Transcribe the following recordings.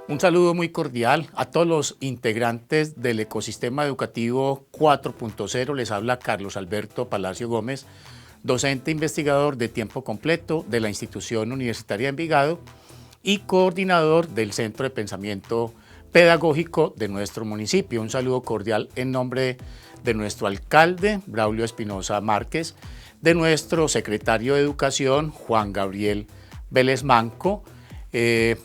Un saludo muy cordial a todos los integrantes del ecosistema educativo 4.0. Les habla Carlos Alberto Palacio Gómez, docente investigador de tiempo completo de la Institución Universitaria de Envigado y coordinador del Centro de Pensamiento Pedagógico de nuestro municipio. Un saludo cordial en nombre de nuestro alcalde, Braulio Espinosa Márquez, de nuestro secretario de Educación, Juan Gabriel Vélez Manco.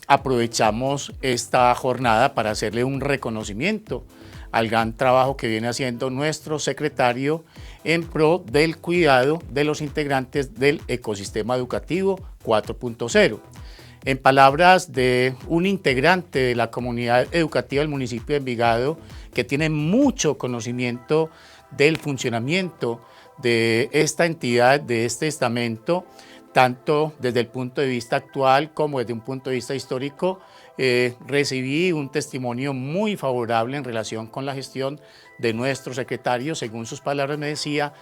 Aprovechamos esta jornada para hacerle un reconocimiento al gran trabajo que viene haciendo nuestro secretario en pro del cuidado de los integrantes del ecosistema educativo 4.0. En palabras de un integrante de la comunidad educativa del municipio de Envigado, que tiene mucho conocimiento del funcionamiento de esta entidad, de este estamento, tanto desde el punto de vista actual como desde un punto de vista histórico, recibí un testimonio muy favorable en relación con la gestión de nuestro secretario. Según sus palabras me decía,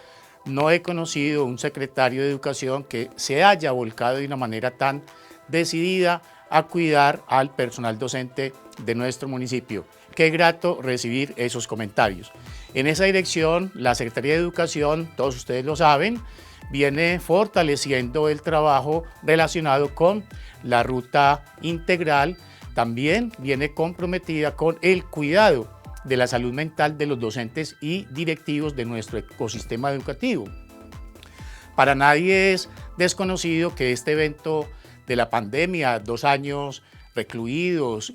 no he conocido un secretario de Educación que se haya volcado de una manera tan decidida a cuidar al personal docente de nuestro municipio. Qué grato recibir esos comentarios. En esa dirección, la Secretaría de Educación, todos ustedes lo saben, viene fortaleciendo el trabajo relacionado con la ruta integral, también viene comprometida con el cuidado de la salud mental de los docentes y directivos de nuestro ecosistema educativo. Para nadie es desconocido que este evento de la pandemia, 2 años recluidos,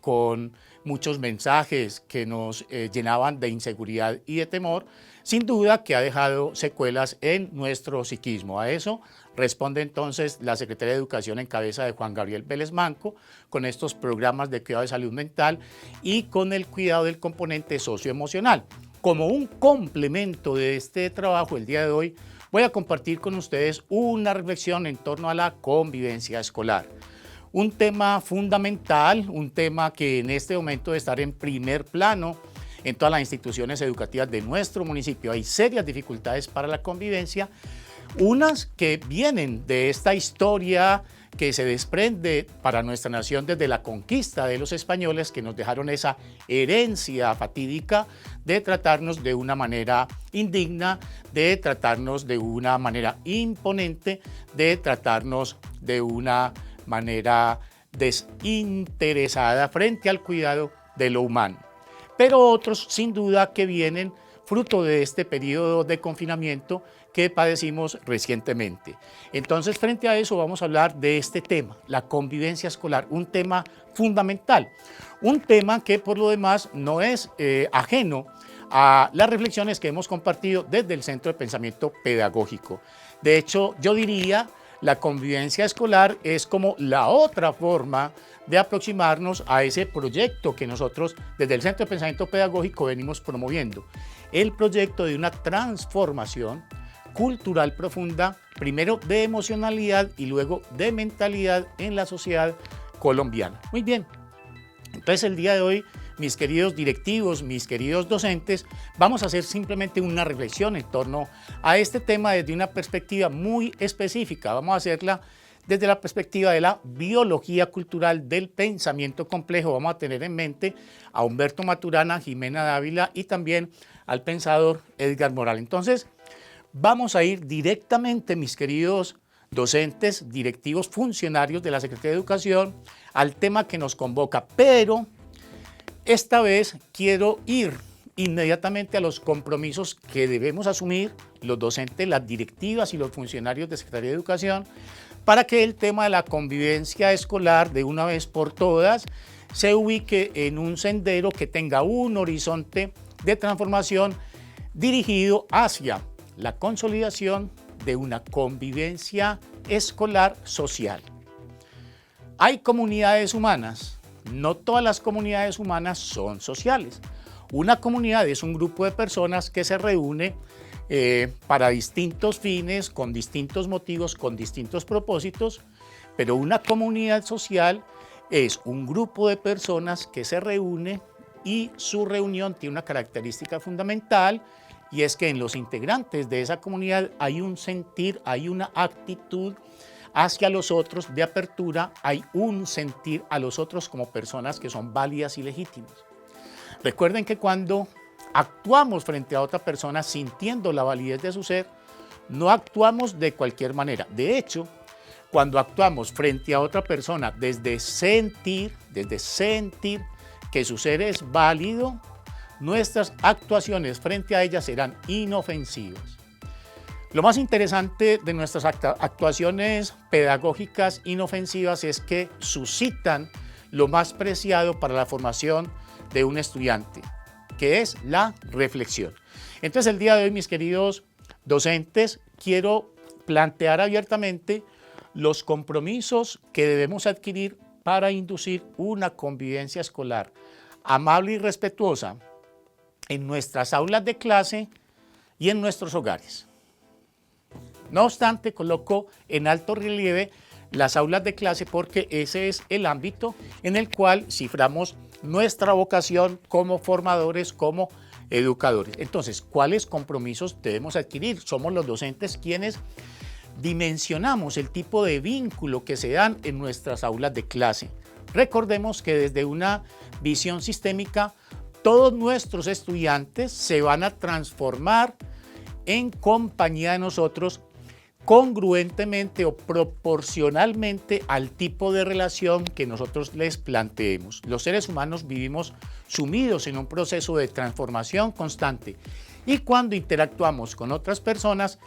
con muchos mensajes que nos llenaban de inseguridad y de temor, sin duda que ha dejado secuelas en nuestro psiquismo. A eso responde entonces la Secretaría de Educación en cabeza de Juan Gabriel Vélez Manco con estos programas de cuidado de salud mental y con el cuidado del componente socioemocional. Como un complemento de este trabajo, el día de hoy voy a compartir con ustedes una reflexión en torno a la convivencia escolar. Un tema fundamental, un tema que en este momento debe estar en primer plano en todas las instituciones educativas de nuestro municipio. Hay serias dificultades para la convivencia, unas que vienen de esta historia que se desprende para nuestra nación desde la conquista de los españoles, que nos dejaron esa herencia fatídica de tratarnos de una manera indigna, de tratarnos de una manera imponente, de tratarnos de una manera desinteresada frente al cuidado de lo humano. Pero otros, sin duda, que vienen fruto de este periodo de confinamiento que padecimos recientemente. Entonces, frente a eso vamos a hablar de este tema, la convivencia escolar, un tema fundamental, un tema que por lo demás no es ajeno a las reflexiones que hemos compartido desde el Centro de Pensamiento Pedagógico. De hecho, yo diría, la convivencia escolar es como la otra forma de aproximarnos a ese proyecto que nosotros desde el Centro de Pensamiento Pedagógico venimos promoviendo. El proyecto de una transformación cultural profunda, primero de emocionalidad y luego de mentalidad en la sociedad colombiana. Muy bien, entonces el día de hoy, mis queridos directivos, mis queridos docentes, vamos a hacer simplemente una reflexión en torno a este tema desde una perspectiva muy específica. Vamos a hacerla desde la perspectiva de la biología cultural del pensamiento complejo. Vamos a tener en mente a Humberto Maturana, Jimena Dávila y también al pensador Edgar Morin. Entonces, vamos a ir directamente, mis queridos docentes, directivos, funcionarios de la Secretaría de Educación, al tema que nos convoca, pero esta vez quiero ir inmediatamente a los compromisos que debemos asumir los docentes, las directivas y los funcionarios de Secretaría de Educación para que el tema de la convivencia escolar de una vez por todas se ubique en un sendero que tenga un horizonte de transformación dirigido hacia la consolidación de una convivencia escolar social. Hay comunidades humanas. No todas las comunidades humanas son sociales. Una comunidad es un grupo de personas que se reúne para distintos fines, con distintos motivos, con distintos propósitos, pero una comunidad social es un grupo de personas que se reúne y su reunión tiene una característica fundamental y es que en los integrantes de esa comunidad hay un sentir, hay una actitud, hacia los otros, de apertura, hay un sentir a los otros como personas que son válidas y legítimas. Recuerden que cuando actuamos frente a otra persona sintiendo la validez de su ser, no actuamos de cualquier manera. De hecho, cuando actuamos frente a otra persona desde sentir que su ser es válido, nuestras actuaciones frente a ella serán inofensivas. Lo más interesante de nuestras actuaciones pedagógicas inofensivas es que suscitan lo más preciado para la formación de un estudiante, que es la reflexión. Entonces, el día de hoy, mis queridos docentes, quiero plantear abiertamente los compromisos que debemos adquirir para inducir una convivencia escolar amable y respetuosa en nuestras aulas de clase y en nuestros hogares. No obstante, coloco en alto relieve las aulas de clase porque ese es el ámbito en el cual ciframos nuestra vocación como formadores, como educadores. Entonces, ¿cuáles compromisos debemos adquirir? Somos los docentes quienes dimensionamos el tipo de vínculo que se dan en nuestras aulas de clase. Recordemos que desde una visión sistémica, todos nuestros estudiantes se van a transformar en compañía de nosotros congruentemente o proporcionalmente al tipo de relación que nosotros les planteemos. Los seres humanos vivimos sumidos en un proceso de transformación constante y cuando interactuamos con otras personas,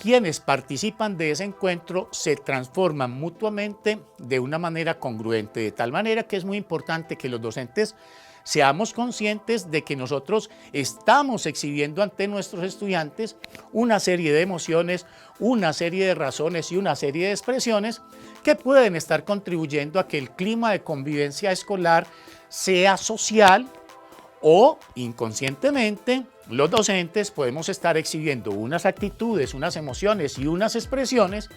quienes participan de ese encuentro se transforman mutuamente de una manera congruente, de tal manera que es muy importante que los docentes seamos conscientes de que nosotros estamos exhibiendo ante nuestros estudiantes una serie de emociones, una serie de razones y una serie de expresiones que pueden estar contribuyendo a que el clima de convivencia escolar sea social o inconscientemente los docentes podemos estar exhibiendo unas actitudes, unas emociones y unas expresiones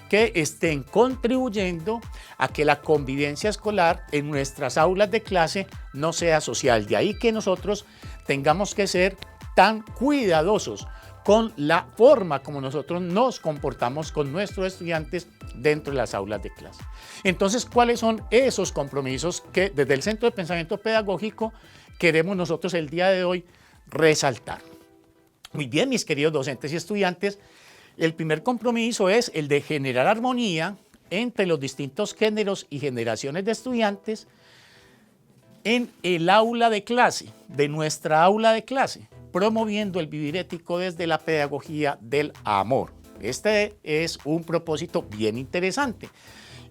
que estén contribuyendo a que la convivencia escolar en nuestras aulas de clase no sea social. De ahí que nosotros tengamos que ser tan cuidadosos con la forma como nosotros nos comportamos con nuestros estudiantes dentro de las aulas de clase. Entonces, ¿cuáles son esos compromisos que desde el Centro de Pensamiento Pedagógico queremos nosotros el día de hoy resaltar? Muy bien, mis queridos docentes y estudiantes, el primer compromiso es el de generar armonía entre los distintos géneros y generaciones de estudiantes en el aula de clase, de nuestra aula de clase, promoviendo el vivir ético desde la pedagogía del amor. Este es un propósito bien interesante,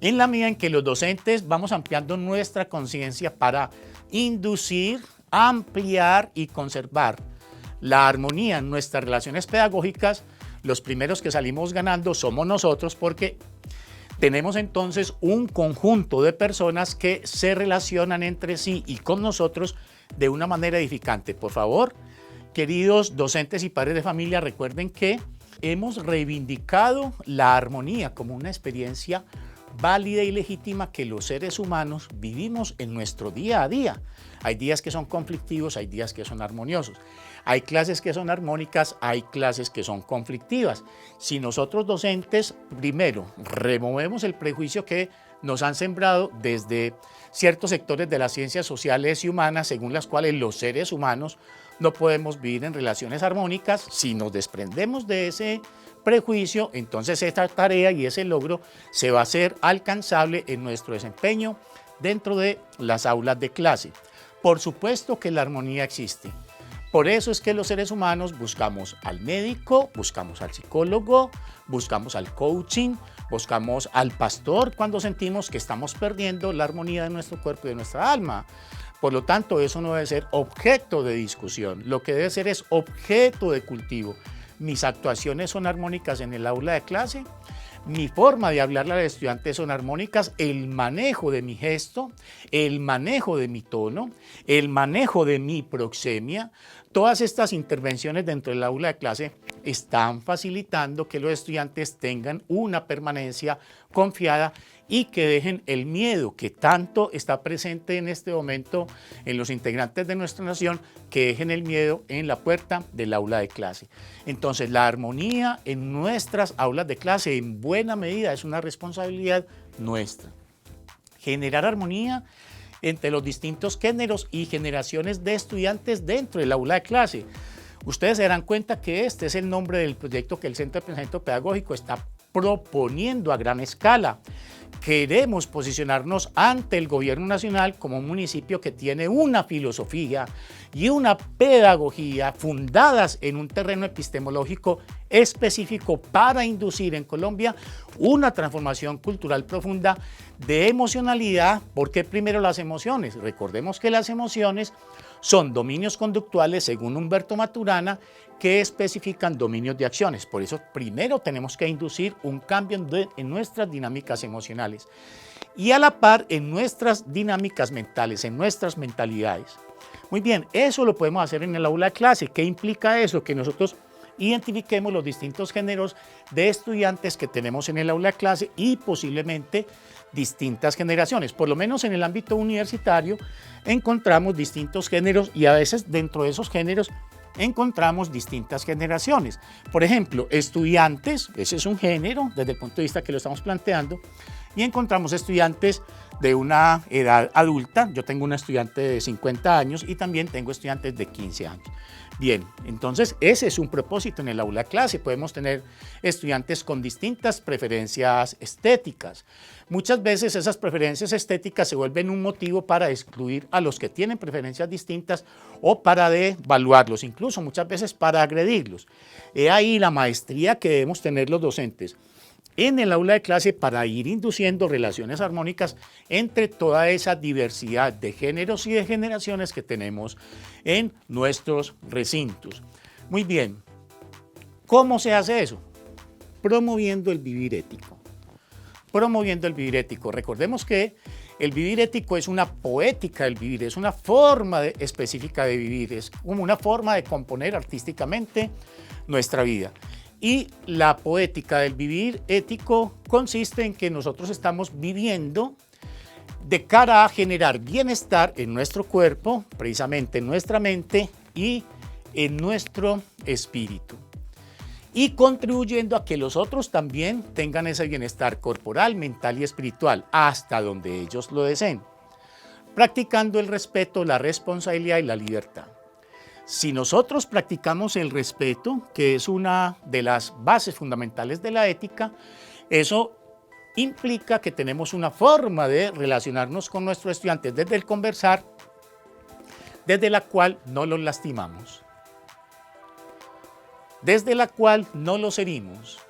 en la medida en que los docentes vamos ampliando nuestra conciencia para inducir, ampliar y conservar la armonía en nuestras relaciones pedagógicas. Los primeros que salimos ganando somos nosotros porque tenemos entonces un conjunto de personas que se relacionan entre sí y con nosotros de una manera edificante. Por favor, queridos docentes y padres de familia, recuerden que hemos reivindicado la armonía como una experiencia válida y legítima que los seres humanos vivimos en nuestro día a día. Hay días que son conflictivos, hay días que son armoniosos. Hay clases que son armónicas, hay clases que son conflictivas. Si nosotros docentes, primero, removemos el prejuicio que nos han sembrado desde ciertos sectores de las ciencias sociales y humanas, según las cuales los seres humanos no podemos vivir en relaciones armónicas, si nos desprendemos de ese prejuicio, entonces esta tarea y ese logro se va a hacer alcanzable en nuestro desempeño dentro de las aulas de clase. Por supuesto que la armonía existe. Por eso es que los seres humanos buscamos al médico, buscamos al psicólogo, buscamos al coaching, buscamos al pastor cuando sentimos que estamos perdiendo la armonía de nuestro cuerpo y de nuestra alma. Por lo tanto, eso no debe ser objeto de discusión, lo que debe ser es objeto de cultivo. Mis actuaciones son armónicas en el aula de clase, mi forma de hablarle al estudiante son armónicas, el manejo de mi gesto, el manejo de mi tono, el manejo de mi proxemia, todas estas intervenciones dentro del aula de clase están facilitando que los estudiantes tengan una permanencia confiada y que dejen el miedo que tanto está presente en este momento en los integrantes de nuestra nación, que dejen el miedo en la puerta del aula de clase. Entonces, la armonía en nuestras aulas de clase en buena medida es una responsabilidad nuestra. Generar armonía entre los distintos géneros y generaciones de estudiantes dentro del aula de clase. Ustedes se darán cuenta que este es el nombre del proyecto que el Centro de Pensamiento Pedagógico está proponiendo a gran escala. Queremos posicionarnos ante el gobierno nacional como un municipio que tiene una filosofía y una pedagogía fundadas en un terreno epistemológico específico para inducir en Colombia una transformación cultural profunda de emocionalidad. ¿Por qué primero las emociones? Recordemos que las emociones son dominios conductuales, según Humberto Maturana, que especifican dominios de acciones. Por eso primero tenemos que inducir un cambio en nuestras dinámicas emocionales y a la par en nuestras dinámicas mentales, en nuestras mentalidades. Muy bien, eso lo podemos hacer en el aula de clase. ¿Qué implica eso? Que nosotros identifiquemos los distintos géneros de estudiantes que tenemos en el aula de clase y posiblemente distintas generaciones. Por lo menos en el ámbito universitario encontramos distintos géneros y a veces dentro de esos géneros encontramos distintas generaciones. Por ejemplo, estudiantes, ese es un género desde el punto de vista que lo estamos planteando, y encontramos estudiantes de una edad adulta. Yo tengo una estudiante de 50 años y también tengo estudiantes de 15 años. Bien, entonces ese es un propósito en el aula de clase. Podemos tener estudiantes con distintas preferencias estéticas. Muchas veces esas preferencias estéticas se vuelven un motivo para excluir a los que tienen preferencias distintas o para devaluarlos, incluso muchas veces para agredirlos. He ahí la maestría que debemos tener los docentes en el aula de clase para ir induciendo relaciones armónicas entre toda esa diversidad de géneros y de generaciones que tenemos en nuestros recintos. Muy bien, ¿cómo se hace eso? Promoviendo el vivir ético. Promoviendo el vivir ético. Recordemos que el vivir ético es una poética del vivir, es una forma específica de vivir, es como una forma de componer artísticamente nuestra vida. Y la poética del vivir ético consiste en que nosotros estamos viviendo de cara a generar bienestar en nuestro cuerpo, precisamente en nuestra mente y en nuestro espíritu, y contribuyendo a que los otros también tengan ese bienestar corporal, mental y espiritual, hasta donde ellos lo deseen, practicando el respeto, la responsabilidad y la libertad. Si nosotros practicamos el respeto, que es una de las bases fundamentales de la ética, eso implica que tenemos una forma de relacionarnos con nuestros estudiantes desde el conversar, desde la cual no los lastimamos, desde la cual no los herimos,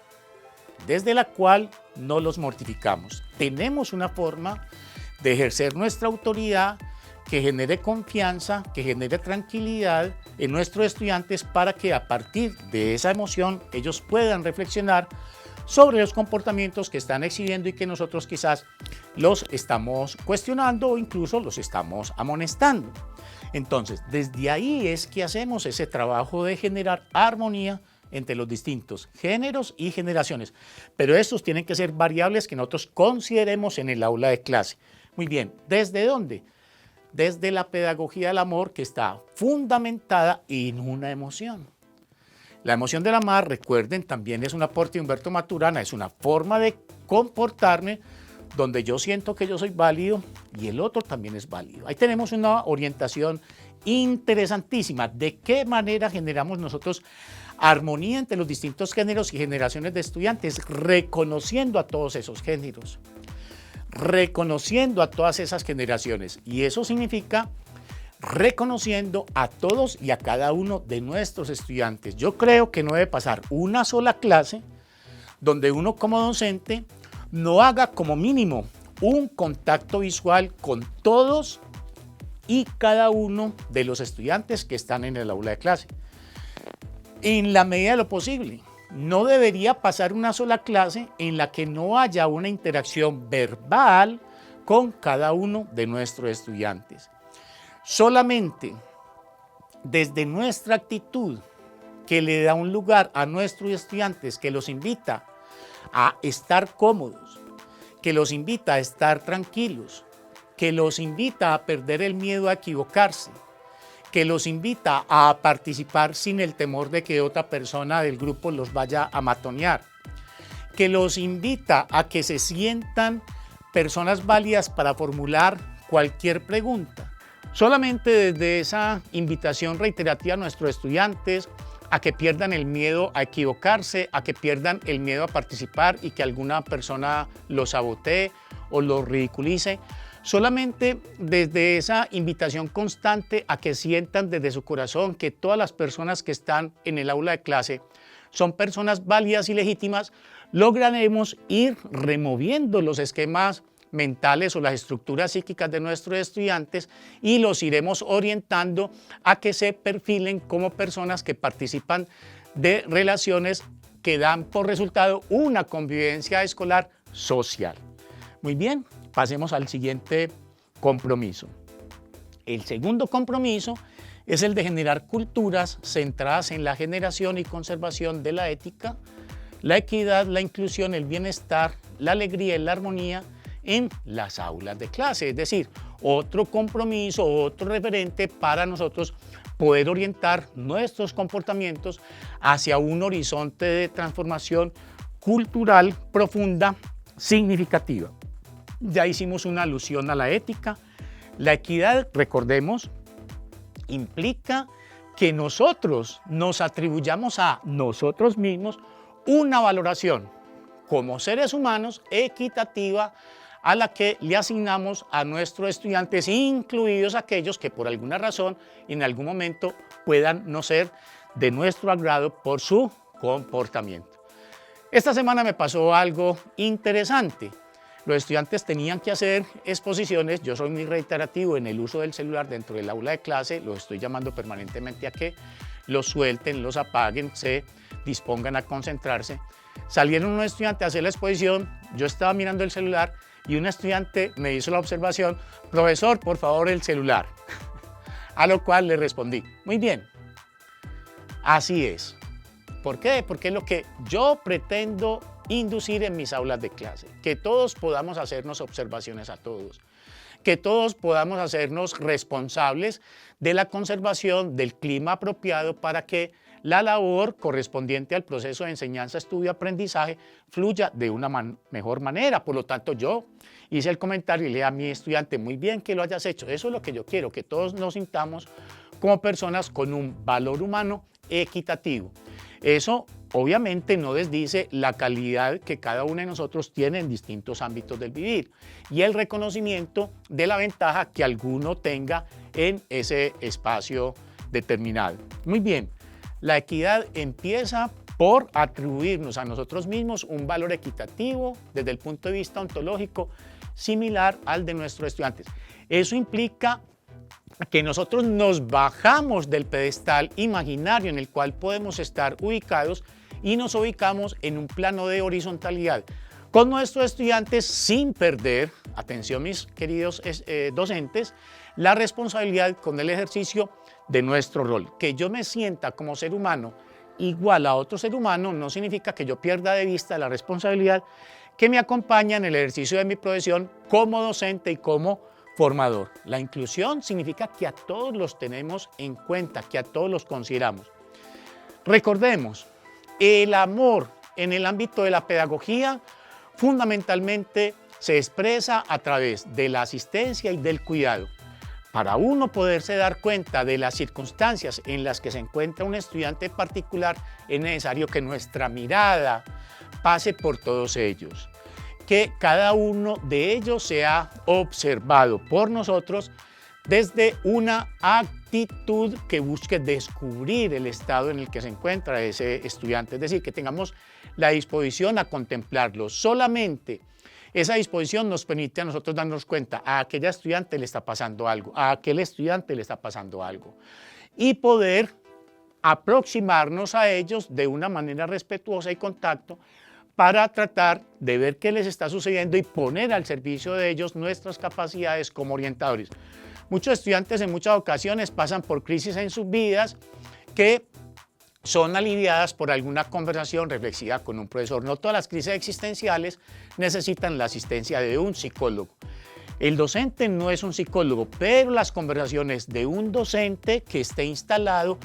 desde la cual no los mortificamos. Tenemos una forma de ejercer nuestra autoridad que genere confianza, que genere tranquilidad en nuestros estudiantes para que a partir de esa emoción ellos puedan reflexionar sobre los comportamientos que están exhibiendo y que nosotros quizás los estamos cuestionando o incluso los estamos amonestando. Entonces, desde ahí es que hacemos ese trabajo de generar armonía entre los distintos géneros y generaciones. Pero estos tienen que ser variables que nosotros consideremos en el aula de clase. Muy bien, ¿desde dónde? Desde la pedagogía del amor, que está fundamentada en una emoción. La emoción del amar, recuerden, también es un aporte de Humberto Maturana, es una forma de comportarme donde yo siento que yo soy válido y el otro también es válido. Ahí tenemos una orientación interesantísima. ¿De qué manera generamos nosotros armonía entre los distintos géneros y generaciones de estudiantes? Reconociendo a todos esos géneros, reconociendo a todas esas generaciones, y eso significa reconociendo a todos y a cada uno de nuestros estudiantes. Yo creo que no debe pasar una sola clase donde uno como docente no haga como mínimo un contacto visual con todos y cada uno de los estudiantes que están en el aula de clase. En la medida de lo posible. No debería pasar una sola clase en la que no haya una interacción verbal con cada uno de nuestros estudiantes. Solamente desde nuestra actitud, que le da un lugar a nuestros estudiantes, que los invita a estar cómodos, que los invita a estar tranquilos, que los invita a perder el miedo a equivocarse, que los invita a participar sin el temor de que otra persona del grupo los vaya a matonear, que los invita a que se sientan personas válidas para formular cualquier pregunta. Solamente desde esa invitación reiterativa a nuestros estudiantes a que pierdan el miedo a equivocarse, a que pierdan el miedo a participar y que alguna persona los sabotee o los ridiculice, solamente desde esa invitación constante a que sientan desde su corazón que todas las personas que están en el aula de clase son personas válidas y legítimas, lograremos ir removiendo los esquemas mentales o las estructuras psíquicas de nuestros estudiantes y los iremos orientando a que se perfilen como personas que participan de relaciones que dan por resultado una convivencia escolar social. Muy bien, pasemos al siguiente compromiso. El segundo compromiso es el de generar culturas centradas en la generación y conservación de la ética, la equidad, la inclusión, el bienestar, la alegría y la armonía en las aulas de clase, es decir, otro compromiso, otro referente para nosotros poder orientar nuestros comportamientos hacia un horizonte de transformación cultural profunda, significativa. Ya hicimos una alusión a la ética. La equidad, recordemos, implica que nosotros nos atribuyamos a nosotros mismos una valoración como seres humanos equitativa a la que le asignamos a nuestros estudiantes, incluidos aquellos que por alguna razón en algún momento puedan no ser de nuestro agrado por su comportamiento. Esta semana me pasó algo interesante. Los estudiantes tenían que hacer exposiciones. Yo soy muy reiterativo en el uso del celular dentro del aula de clase, los estoy llamando permanentemente a que los suelten, los apaguen, se dispongan a concentrarse. Salieron unos estudiantes a hacer la exposición, yo estaba mirando el celular y un estudiante me hizo la observación: profesor, por favor, el celular. A lo cual le respondí: muy bien, así es. ¿Por qué? Porque es lo que yo pretendo inducir en mis aulas de clase, que todos podamos hacernos observaciones a todos, que todos podamos hacernos responsables de la conservación del clima apropiado para que la labor correspondiente al proceso de enseñanza, estudio, aprendizaje fluya de una mejor manera. Por lo tanto, yo hice el comentario y le dije a mi estudiante: muy bien que lo hayas hecho, eso es lo que yo quiero, que todos nos sintamos como personas con un valor humano equitativo. Eso obviamente no desdice la calidad que cada uno de nosotros tiene en distintos ámbitos del vivir y el reconocimiento de la ventaja que alguno tenga en ese espacio determinado. Muy bien, la equidad empieza por atribuirnos a nosotros mismos un valor equitativo desde el punto de vista ontológico similar al de nuestros estudiantes. Eso implica que nosotros nos bajamos del pedestal imaginario en el cual podemos estar ubicados y nos ubicamos en un plano de horizontalidad con nuestros estudiantes sin perder, atención mis queridos docentes, la responsabilidad con el ejercicio de nuestro rol. Que yo me sienta como ser humano igual a otro ser humano no significa que yo pierda de vista la responsabilidad que me acompaña en el ejercicio de mi profesión como docente y como formador. La inclusión significa que a todos los tenemos en cuenta, que a todos los consideramos. Recordemos, el amor en el ámbito de la pedagogía fundamentalmente se expresa a través de la asistencia y del cuidado. Para uno poderse dar cuenta de las circunstancias en las que se encuentra un estudiante particular, es necesario que nuestra mirada pase por todos ellos, que cada uno de ellos sea observado por nosotros desde una actitud que busque descubrir el estado en el que se encuentra ese estudiante, es decir, que tengamos la disposición a contemplarlo. Solamente esa disposición nos permite a nosotros darnos cuenta: a aquella estudiante le está pasando algo, a aquel estudiante le está pasando algo, y poder aproximarnos a ellos de una manera respetuosa y contacto para tratar de ver qué les está sucediendo y poner al servicio de ellos nuestras capacidades como orientadores. Muchos estudiantes en muchas ocasiones pasan por crisis en sus vidas que son aliviadas por alguna conversación reflexiva con un profesor. No todas las crisis existenciales necesitan la asistencia de un psicólogo. El docente no es un psicólogo, pero las conversaciones de un docente que esté instalado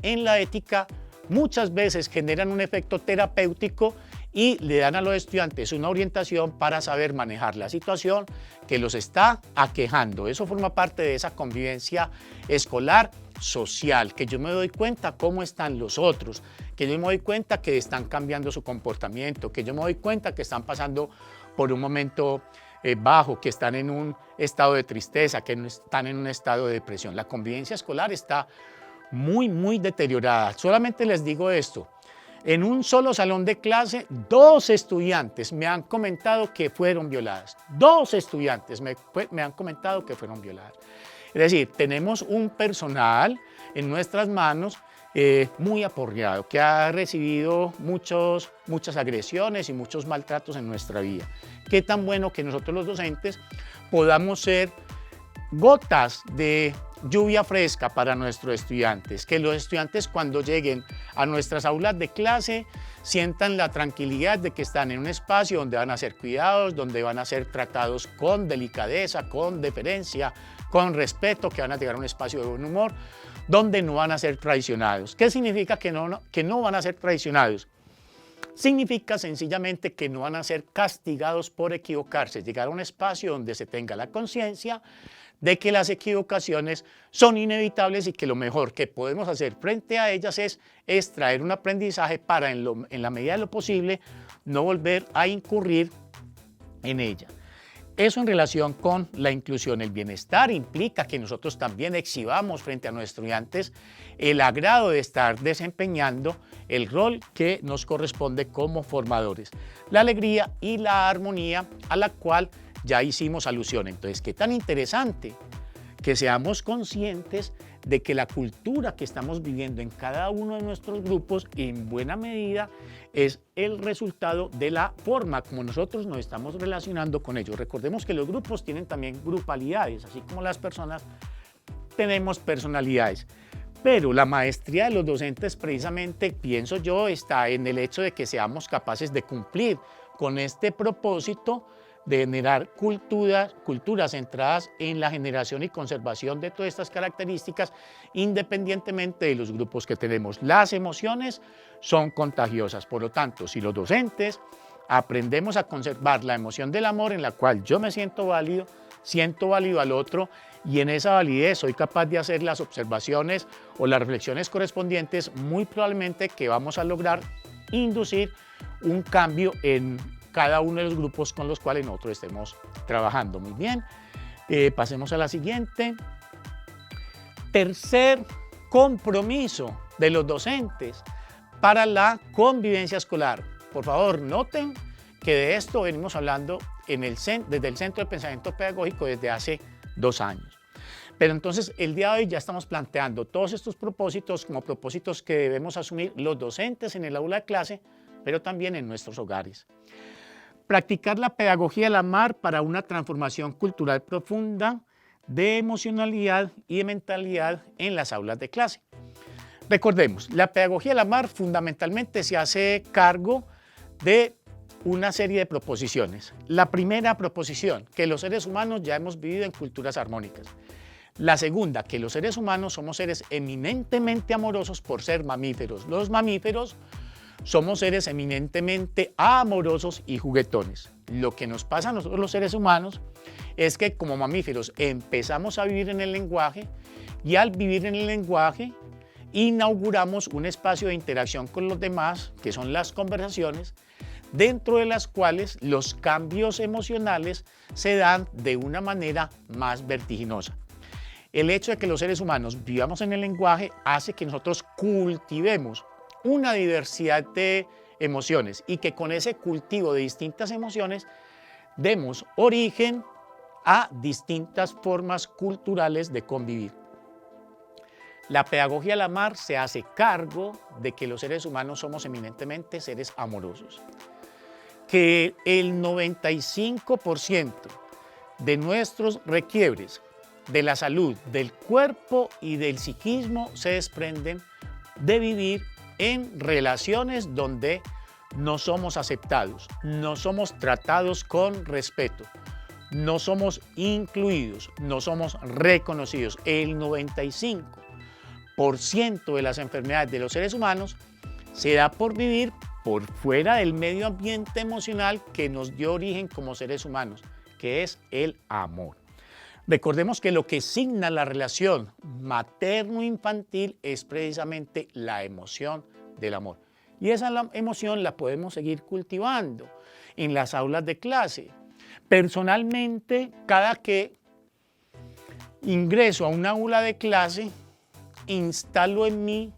en la ética muchas veces generan un efecto terapéutico y le dan a los estudiantes una orientación para saber manejar la situación que los está aquejando. Eso forma parte de esa convivencia escolar social, que yo me doy cuenta cómo están los otros, que yo me doy cuenta que están cambiando su comportamiento, que yo me doy cuenta que están pasando por un momento bajo, que están en un estado de tristeza, que están en un estado de depresión. La convivencia escolar está muy deteriorada. Solamente les digo esto. En un solo salón de clase, 2 estudiantes me han comentado que fueron violadas. 2 estudiantes me han comentado que fueron violadas. Es decir, tenemos un personal en nuestras manos muy aporreado, que ha recibido muchas agresiones y muchos maltratos en nuestra vida. Qué tan bueno que nosotros los docentes podamos ser gotas de lluvia fresca para nuestros estudiantes, que los estudiantes cuando lleguen a nuestras aulas de clase sientan la tranquilidad de que están en un espacio donde van a ser cuidados, donde van a ser tratados con delicadeza, con deferencia, con respeto, que van a llegar a un espacio de buen humor, donde no van a ser traicionados. ¿Qué significa que no van a ser traicionados? Significa sencillamente que no van a ser castigados por equivocarse, llegar a un espacio donde se tenga la conciencia de que las equivocaciones son inevitables y que lo mejor que podemos hacer frente a ellas es extraer un aprendizaje para, en la medida de lo posible, no volver a incurrir en ella. Eso en relación con la inclusión. El bienestar implica que nosotros también exhibamos frente a nuestros estudiantes el agrado de estar desempeñando el rol que nos corresponde como formadores. La alegría y la armonía a la cual ya hicimos alusión. Entonces, qué tan interesante que seamos conscientes de que la cultura que estamos viviendo en cada uno de nuestros grupos, en buena medida, es el resultado de la forma como nosotros nos estamos relacionando con ellos. Recordemos que los grupos tienen también grupalidades, así como las personas tenemos personalidades. Pero la maestría de los docentes, precisamente, pienso yo, está en el hecho de que seamos capaces de cumplir con este propósito de generar culturas centradas en la generación y conservación de todas estas características, independientemente de los grupos que tenemos. Las emociones son contagiosas, por lo tanto, si los docentes aprendemos a conservar la emoción del amor, en la cual yo me siento válido al otro, y en esa validez soy capaz de hacer las observaciones o las reflexiones correspondientes, muy probablemente que vamos a lograr inducir un cambio en cada uno de los grupos con los cuales nosotros estemos trabajando. Muy bien, pasemos a la siguiente. Tercer compromiso de los docentes para la convivencia escolar. Por favor, noten que de esto venimos hablando desde el Centro de Pensamiento Pedagógico desde hace 2 años. Pero entonces el día de hoy ya estamos planteando todos estos propósitos como propósitos que debemos asumir los docentes en el aula de clase, pero también en nuestros hogares. Practicar la pedagogía de la MAR para una transformación cultural profunda de emocionalidad y de mentalidad en las aulas de clase. Recordemos, la pedagogía de la MAR fundamentalmente se hace cargo de una serie de proposiciones. La primera proposición, que los seres humanos ya hemos vivido en culturas armónicas. La segunda, que los seres humanos somos seres eminentemente amorosos por ser mamíferos. Los mamíferos somos seres eminentemente amorosos y juguetones. Lo que nos pasa a nosotros los seres humanos es que como mamíferos empezamos a vivir en el lenguaje y al vivir en el lenguaje inauguramos un espacio de interacción con los demás, que son las conversaciones, dentro de las cuales los cambios emocionales se dan de una manera más vertiginosa. El hecho de que los seres humanos vivamos en el lenguaje hace que nosotros cultivemos una diversidad de emociones y que con ese cultivo de distintas emociones demos origen a distintas formas culturales de convivir. La pedagogía de la MAR se hace cargo de que los seres humanos somos eminentemente seres amorosos, que el 95% de nuestros requiebres de la salud, del cuerpo y del psiquismo se desprenden de vivir en relaciones donde no somos aceptados, no somos tratados con respeto, no somos incluidos, no somos reconocidos. El 95% de las enfermedades de los seres humanos se da por vivir por fuera del medio ambiente emocional que nos dio origen como seres humanos, que es el amor. Recordemos que lo que signa la relación materno-infantil es precisamente la emoción del amor. Y esa emoción la podemos seguir cultivando en las aulas de clase. Personalmente, cada que ingreso a un aula de clase, instalo en mí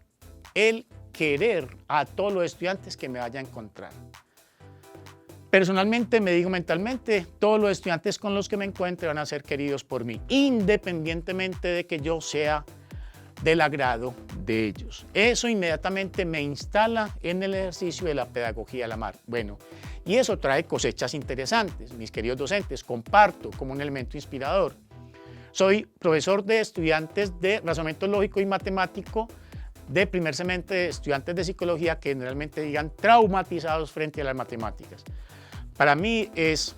el querer a todos los estudiantes que me vaya a encontrar. Personalmente me digo mentalmente, todos los estudiantes con los que me encuentre van a ser queridos por mí, independientemente de que yo sea del agrado de ellos. Eso inmediatamente me instala en el ejercicio de la pedagogía del amar. Bueno, y eso trae cosechas interesantes. Mis queridos docentes, comparto como un elemento inspirador. Soy profesor de estudiantes de razonamiento lógico y matemático de primer semestre, de estudiantes de psicología que generalmente digan traumatizados frente a las matemáticas. Para mí es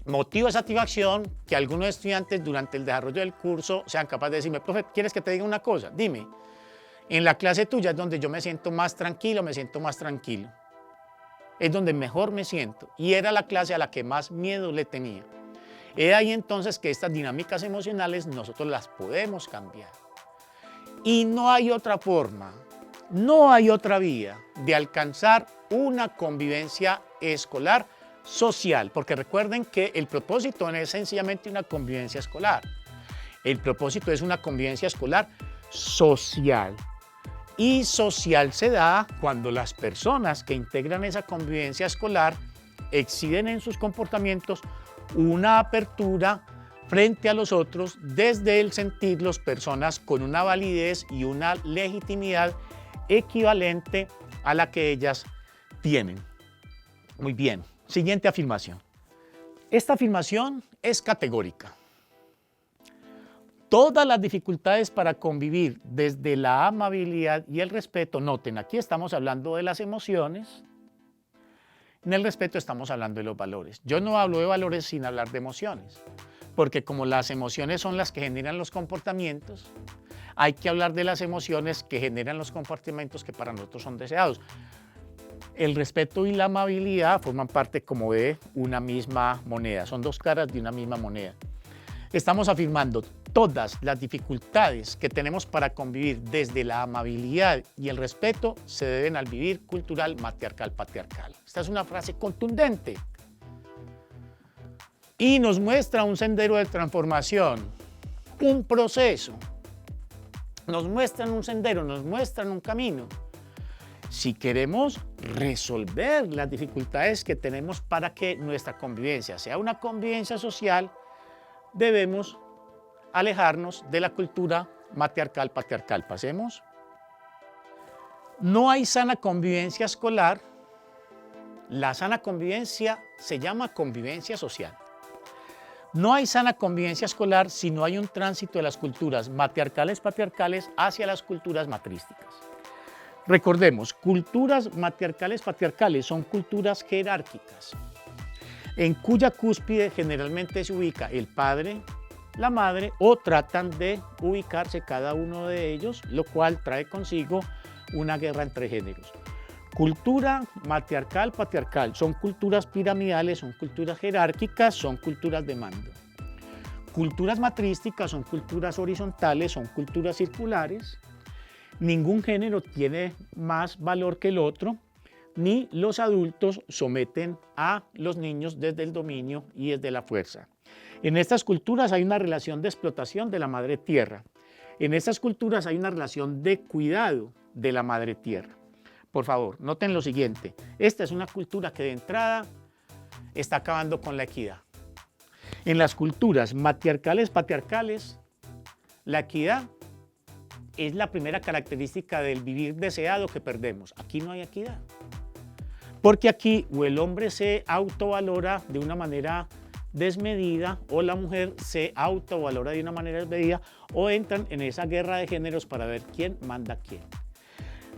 motivo de satisfacción que algunos estudiantes durante el desarrollo del curso sean capaces de decirme, profe, ¿quieres que te diga una cosa? Dime, en la clase tuya es donde yo me siento más tranquilo, es donde mejor me siento, y era la clase a la que más miedo le tenía. Es ahí entonces que estas dinámicas emocionales nosotros las podemos cambiar. Y no hay otra forma, no hay otra vía de alcanzar una convivencia escolar social, porque recuerden que el propósito no es sencillamente una convivencia escolar. El propósito es una convivencia escolar social. Y social se da cuando las personas que integran esa convivencia escolar exhiben en sus comportamientos una apertura frente a los otros desde el sentirlos personas con una validez y una legitimidad equivalente a la que ellas tienen. Muy bien, siguiente afirmación. Esta afirmación es categórica. Todas las dificultades para convivir desde la amabilidad y el respeto, noten, aquí estamos hablando de las emociones, en el respeto estamos hablando de los valores. Yo no hablo de valores sin hablar de emociones, porque como las emociones son las que generan los comportamientos, hay que hablar de las emociones que generan los comportamientos que para nosotros son deseados. El respeto y la amabilidad forman parte como de una misma moneda, son dos caras de una misma moneda. Estamos afirmando todas las dificultades que tenemos para convivir desde la amabilidad y el respeto se deben al vivir cultural matriarcal patriarcal. Esta es una frase contundente y nos muestra un sendero de transformación, un proceso. Nos muestran un sendero, nos muestran un camino. Si queremos resolver las dificultades que tenemos para que nuestra convivencia sea una convivencia social, debemos alejarnos de la cultura matriarcal patriarcal. Pasemos. No hay sana convivencia escolar. La sana convivencia se llama convivencia social. No hay sana convivencia escolar si no hay un tránsito de las culturas matriarcales patriarcales hacia las culturas matrísticas. Recordemos, culturas matriarcales patriarcales son culturas jerárquicas, en cuya cúspide generalmente se ubica el padre, la madre, o tratan de ubicarse cada uno de ellos, lo cual trae consigo una guerra entre géneros. Cultura matriarcal, patriarcal, son culturas piramidales, son culturas jerárquicas, son culturas de mando. Culturas matrísticas son culturas horizontales, son culturas circulares. Ningún género tiene más valor que el otro, ni los adultos someten a los niños desde el dominio y desde la fuerza. En estas culturas hay una relación de explotación de la madre tierra. En estas culturas hay una relación de cuidado de la madre tierra. Por favor, noten lo siguiente. Esta es una cultura que de entrada está acabando con la equidad. En las culturas matriarcales, patriarcales, la equidad es la primera característica del vivir deseado que perdemos. Aquí no hay equidad. Porque aquí o el hombre se autovalora de una manera desmedida o la mujer se autovalora de una manera desmedida o entran en esa guerra de géneros para ver quién manda a quién.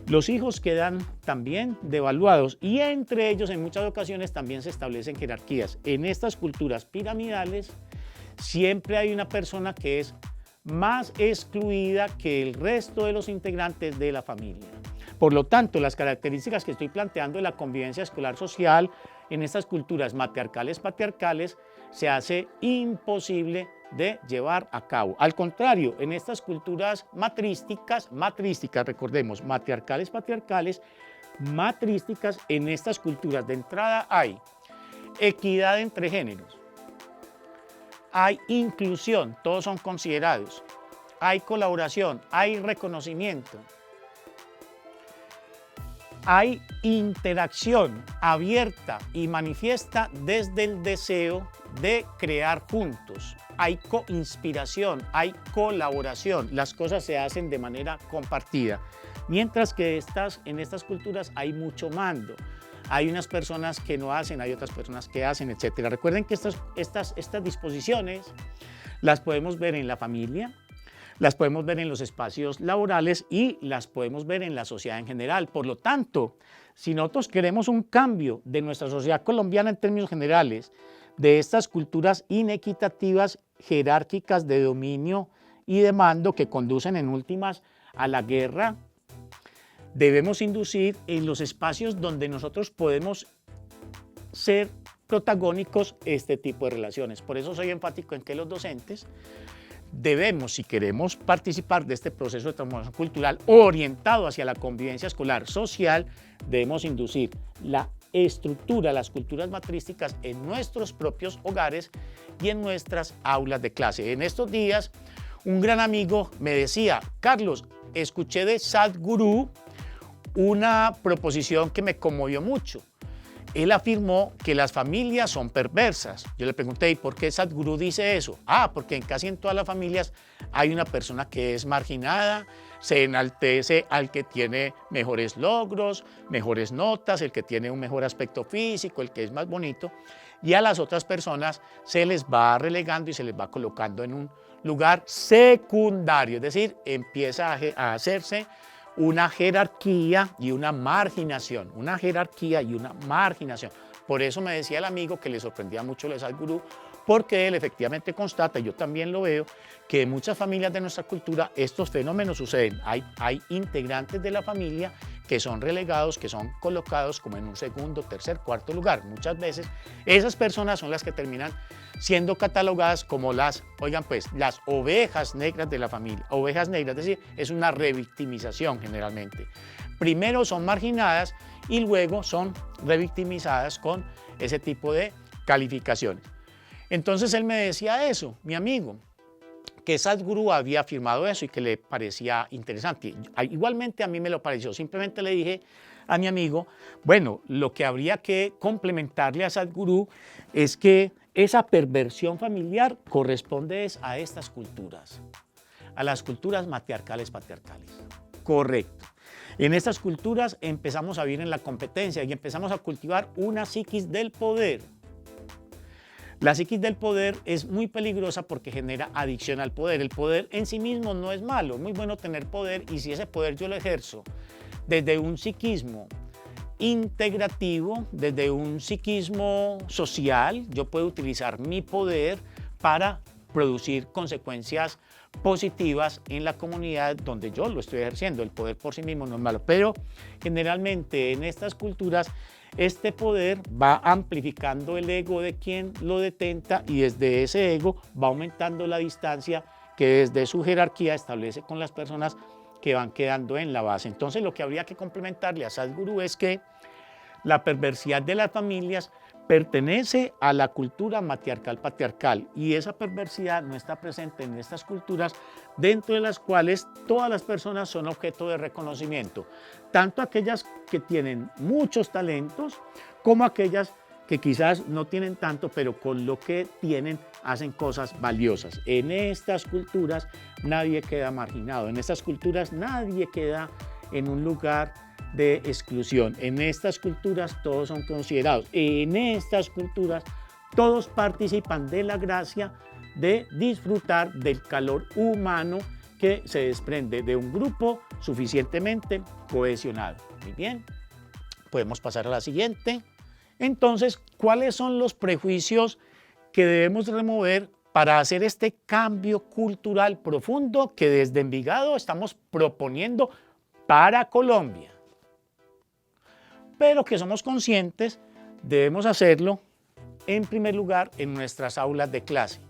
Los hijos quedan también devaluados y entre ellos en muchas ocasiones también se establecen jerarquías. En estas culturas piramidales siempre hay una persona que es más excluida que el resto de los integrantes de la familia. Por lo tanto, las características que estoy planteando de la convivencia escolar social en estas culturas matriarcales, patriarcales, se hace imposible de llevar a cabo. Al contrario, en estas culturas matrísticas, recordemos, matriarcales, patriarcales, matrísticas, en estas culturas de entrada hay equidad entre géneros, hay inclusión, todos son considerados, hay colaboración, hay reconocimiento, hay interacción abierta y manifiesta desde el deseo de crear juntos. Hay coinspiración, hay colaboración, las cosas se hacen de manera compartida. Mientras que en estas culturas hay mucho mando. Hay unas personas que no hacen, hay otras personas que hacen, etc. Recuerden que estas disposiciones las podemos ver en la familia, las podemos ver en los espacios laborales y las podemos ver en la sociedad en general. Por lo tanto, si nosotros queremos un cambio de nuestra sociedad colombiana en términos generales, de estas culturas inequitativas, jerárquicas de dominio y de mando que conducen en últimas a la guerra, debemos inducir en los espacios donde nosotros podemos ser protagónicos este tipo de relaciones. Por eso soy enfático en que los docentes debemos, si queremos participar de este proceso de transformación cultural orientado hacia la convivencia escolar social, debemos inducir la estructura, las culturas matrísticas en nuestros propios hogares y en nuestras aulas de clase. En estos días, un gran amigo me decía: Carlos, escuché de Sadhguru una proposición que me conmovió mucho. Él afirmó que las familias son perversas. Yo le pregunté, ¿y por qué Sadhguru dice eso? Porque casi en todas las familias hay una persona que es marginada, se enaltece al que tiene mejores logros, mejores notas, el que tiene un mejor aspecto físico, el que es más bonito, y a las otras personas se les va relegando y se les va colocando en un lugar secundario, es decir, empieza a hacerse una jerarquía y una marginación, Por eso me decía el amigo que le sorprendía mucho lo de Sadhguru, porque él efectivamente constata, y yo también lo veo, que en muchas familias de nuestra cultura estos fenómenos suceden. Hay integrantes de la familia que son relegados, que son colocados como en un segundo, tercer, cuarto lugar. Muchas veces esas personas son las que terminan siendo catalogadas como las ovejas negras de la familia. Ovejas negras, es decir, es una revictimización generalmente. Primero son marginadas y luego son revictimizadas con ese tipo de calificaciones. Entonces él me decía eso, mi amigo, que Sadhguru había afirmado eso y que le parecía interesante. Igualmente a mí me lo pareció. Simplemente le dije a mi amigo, bueno, lo que habría que complementarle a Sadhguru es que esa perversión familiar corresponde a estas culturas, a las culturas matriarcales, patriarcales. Correcto. En estas culturas empezamos a vivir en la competencia y empezamos a cultivar una psiquis del poder. La psiquis del poder es muy peligrosa porque genera adicción al poder. El poder en sí mismo no es malo, es muy bueno tener poder, y si ese poder yo lo ejerzo desde un psiquismo integrativo, desde un psiquismo social, yo puedo utilizar mi poder para producir consecuencias positivas en la comunidad donde yo lo estoy ejerciendo. El poder por sí mismo no es malo, pero generalmente en estas culturas este poder va amplificando el ego de quien lo detenta y desde ese ego va aumentando la distancia que desde su jerarquía establece con las personas que van quedando en la base. Entonces lo que habría que complementarle a Sadhguru es que la perversidad de las familias pertenece a la cultura matriarcal patriarcal y esa perversidad no está presente en estas culturas dentro de las cuales todas las personas son objeto de reconocimiento, tanto aquellas que tienen muchos talentos como aquellas que quizás no tienen tanto, pero con lo que tienen hacen cosas valiosas. En estas culturas nadie queda marginado, en estas culturas nadie queda en un lugar de exclusión. En estas culturas todos son considerados. En estas culturas todos participan de la gracia de disfrutar del calor humano que se desprende de un grupo suficientemente cohesionado. Muy bien, podemos pasar a la siguiente. Entonces, ¿cuáles son los prejuicios que debemos remover para hacer este cambio cultural profundo que desde Envigado estamos proponiendo para Colombia? Pero que somos conscientes, debemos hacerlo en primer lugar en nuestras aulas de clase.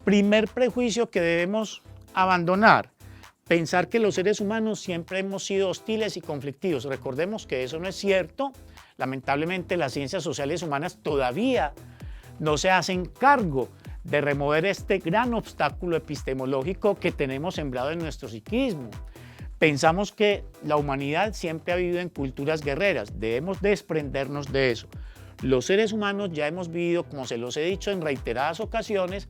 Primer prejuicio que debemos abandonar: pensar que los seres humanos siempre hemos sido hostiles y conflictivos. Recordemos que eso no es cierto. Lamentablemente, las ciencias sociales humanas todavía no se hacen cargo de remover este gran obstáculo epistemológico que tenemos sembrado en nuestro psiquismo. Pensamos que la humanidad siempre ha vivido en culturas guerreras. Debemos desprendernos de eso. Los seres humanos ya hemos vivido, como se los he dicho en reiteradas ocasiones,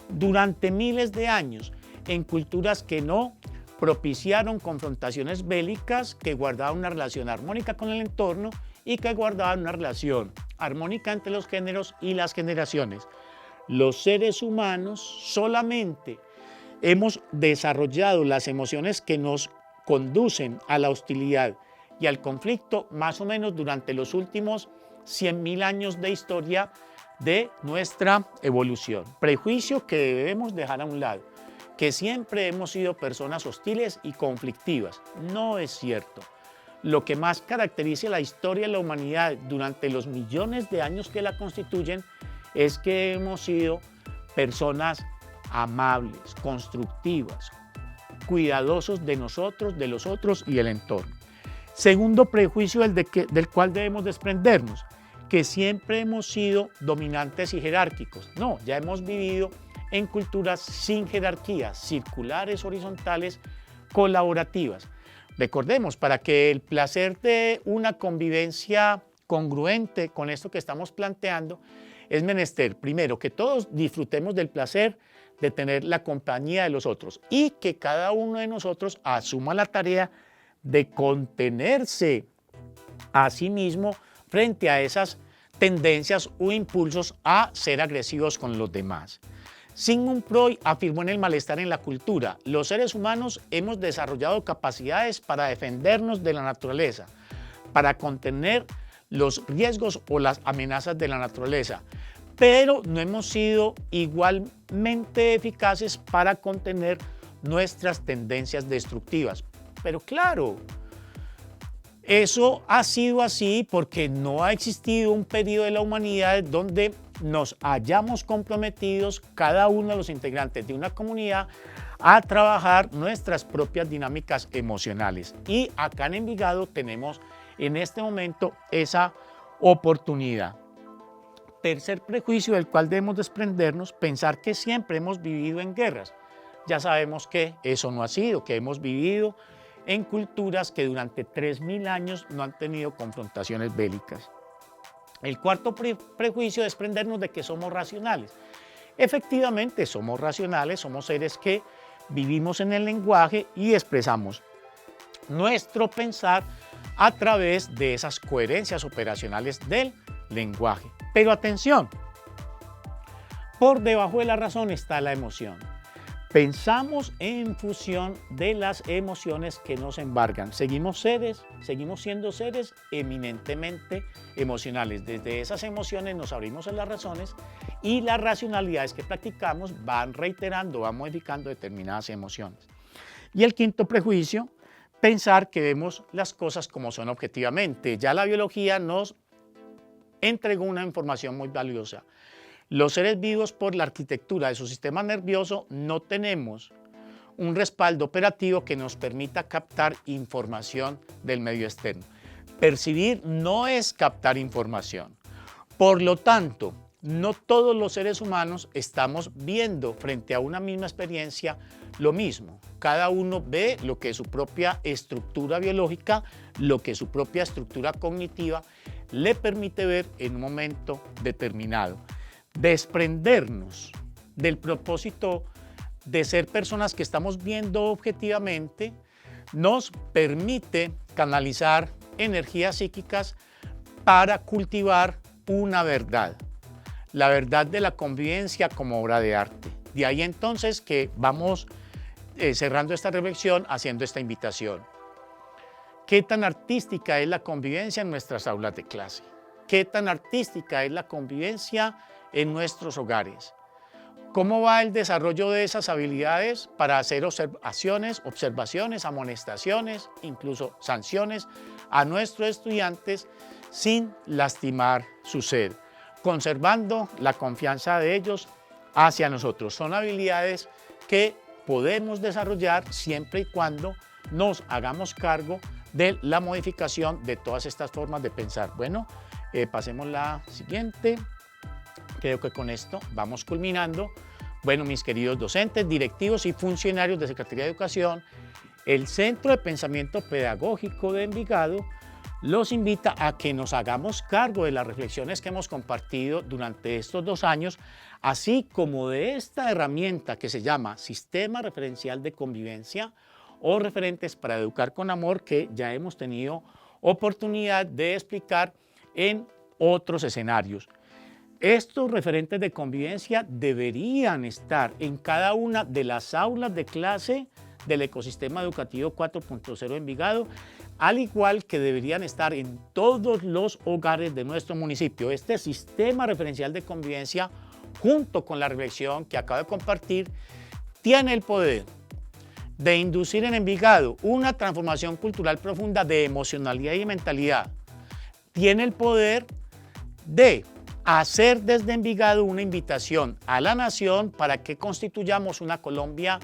durante miles de años en culturas que no propiciaron confrontaciones bélicas, que guardaban una relación armónica con el entorno y que guardaban una relación armónica entre los géneros y las generaciones. Los seres humanos solamente hemos desarrollado las emociones que nos conducen a la hostilidad y al conflicto más o menos durante los últimos 100.000 años de historia de nuestra evolución. Prejuicio que debemos dejar a un lado, que siempre hemos sido personas hostiles y conflictivas. No es cierto. Lo que más caracteriza la historia de la humanidad durante los millones de años que la constituyen es que hemos sido personas amables, constructivas, cuidadosos de nosotros, de los otros y el entorno. Segundo prejuicio del cual debemos desprendernos: que siempre hemos sido dominantes y jerárquicos. No, ya hemos vivido en culturas sin jerarquías, circulares, horizontales, colaborativas. Recordemos, para que el placer de una convivencia congruente con esto que estamos planteando, es menester, primero, que todos disfrutemos del placer de tener la compañía de los otros y que cada uno de nosotros asuma la tarea de contenerse a sí mismo frente a esas tendencias o impulsos a ser agresivos con los demás. Sigmund Freud afirmó en El malestar en la cultura: los seres humanos hemos desarrollado capacidades para defendernos de la naturaleza, para contener los riesgos o las amenazas de la naturaleza, pero no hemos sido igualmente eficaces para contener nuestras tendencias destructivas. Pero claro, eso ha sido así porque no ha existido un periodo de la humanidad donde nos hayamos comprometidos, cada uno de los integrantes de una comunidad, a trabajar nuestras propias dinámicas emocionales. Y acá en Envigado tenemos en este momento esa oportunidad. Tercer prejuicio del cual debemos desprendernos: pensar que siempre hemos vivido en guerras. Ya sabemos que eso no ha sido, que hemos vivido en culturas que durante 3.000 años no han tenido confrontaciones bélicas. El cuarto prejuicio: desprendernos de que somos racionales. Efectivamente, somos racionales, somos seres que vivimos en el lenguaje y expresamos nuestro pensar a través de esas coherencias operacionales del lenguaje. Pero atención, por debajo de la razón está la emoción. Pensamos en función de las emociones que nos embargan. Seguimos siendo seres eminentemente emocionales. Desde esas emociones nos abrimos a las razones y las racionalidades que practicamos van reiterando, van modificando determinadas emociones. Y el quinto prejuicio: pensar que vemos las cosas como son objetivamente. Ya la biología nos entregó una información muy valiosa. Los seres vivos, por la arquitectura de su sistema nervioso, no tenemos un respaldo operativo que nos permita captar información del medio externo. Percibir no es captar información. Por lo tanto, no todos los seres humanos estamos viendo frente a una misma experiencia lo mismo. Cada uno ve lo que su propia estructura biológica, lo que su propia estructura cognitiva le permite ver en un momento determinado. Desprendernos del propósito de ser personas que estamos viendo objetivamente nos permite canalizar energías psíquicas para cultivar una verdad, la verdad de la convivencia como obra de arte. De ahí entonces que vamos cerrando esta reflexión, haciendo esta invitación. ¿Qué tan artística es la convivencia en nuestras aulas de clase? ¿Qué tan artística es la convivencia en nuestros hogares? ¿Cómo va el desarrollo de esas habilidades para hacer observaciones, amonestaciones, incluso sanciones a nuestros estudiantes sin lastimar su ser, conservando la confianza de ellos hacia nosotros? Son habilidades que podemos desarrollar siempre y cuando nos hagamos cargo de la modificación de todas estas formas de pensar. Bueno, pasemos la siguiente. Creo que con esto vamos culminando. Bueno, mis queridos docentes, directivos y funcionarios de Secretaría de Educación, el Centro de Pensamiento Pedagógico de Envigado los invita a que nos hagamos cargo de las reflexiones que hemos compartido durante estos 2 años, así como de esta herramienta que se llama Sistema Referencial de Convivencia o Referentes para Educar con Amor, que ya hemos tenido oportunidad de explicar en otros escenarios. Estos referentes de convivencia deberían estar en cada una de las aulas de clase del ecosistema educativo 4.0 Envigado, al igual que deberían estar en todos los hogares de nuestro municipio. Este sistema referencial de convivencia, junto con la reflexión que acabo de compartir, tiene el poder de inducir en Envigado una transformación cultural profunda de emocionalidad y mentalidad. Tiene el poder de hacer desde Envigado una invitación a la nación para que constituyamos una Colombia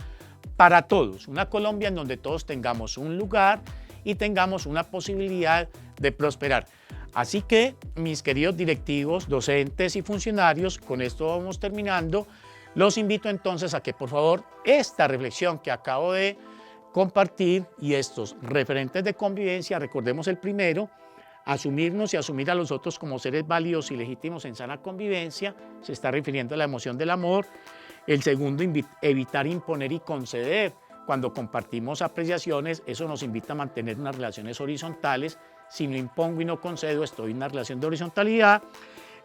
para todos, una Colombia en donde todos tengamos un lugar y tengamos una posibilidad de prosperar. Así que, mis queridos directivos, docentes y funcionarios, con esto vamos terminando. Los invito entonces a que, por favor, esta reflexión que acabo de compartir y estos referentes de convivencia, recordemos el primero, asumirnos y asumir a los otros como seres válidos y legítimos en sana convivencia, se está refiriendo a la emoción del amor. El segundo, evitar imponer y conceder. Cuando compartimos apreciaciones, eso nos invita a mantener unas relaciones horizontales. Si no impongo y no concedo, estoy en una relación de horizontalidad.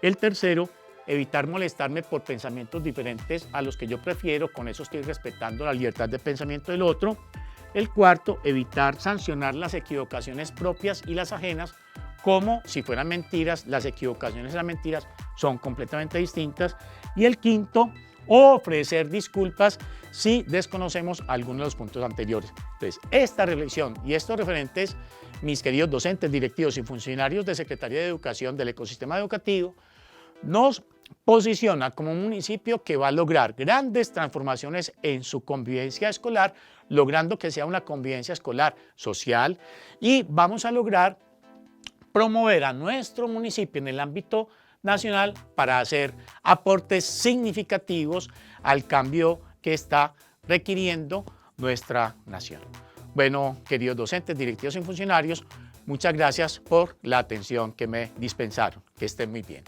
El tercero, evitar molestarme por pensamientos diferentes a los que yo prefiero, con eso estoy respetando la libertad de pensamiento del otro. El cuarto, evitar sancionar las equivocaciones propias y las ajenas, como si fueran mentiras. Las equivocaciones y las mentiras son completamente distintas. Y el quinto, ofrecer disculpas si desconocemos algunos de los puntos anteriores. Entonces, esta reflexión y estos referentes, mis queridos docentes, directivos y funcionarios de Secretaría de Educación del ecosistema educativo, nos posiciona como un municipio que va a lograr grandes transformaciones en su convivencia escolar, logrando que sea una convivencia escolar social, y vamos a lograr promover a nuestro municipio en el ámbito nacional para hacer aportes significativos al cambio que está requiriendo nuestra nación. Bueno, queridos docentes, directivos y funcionarios, muchas gracias por la atención que me dispensaron. Que estén muy bien.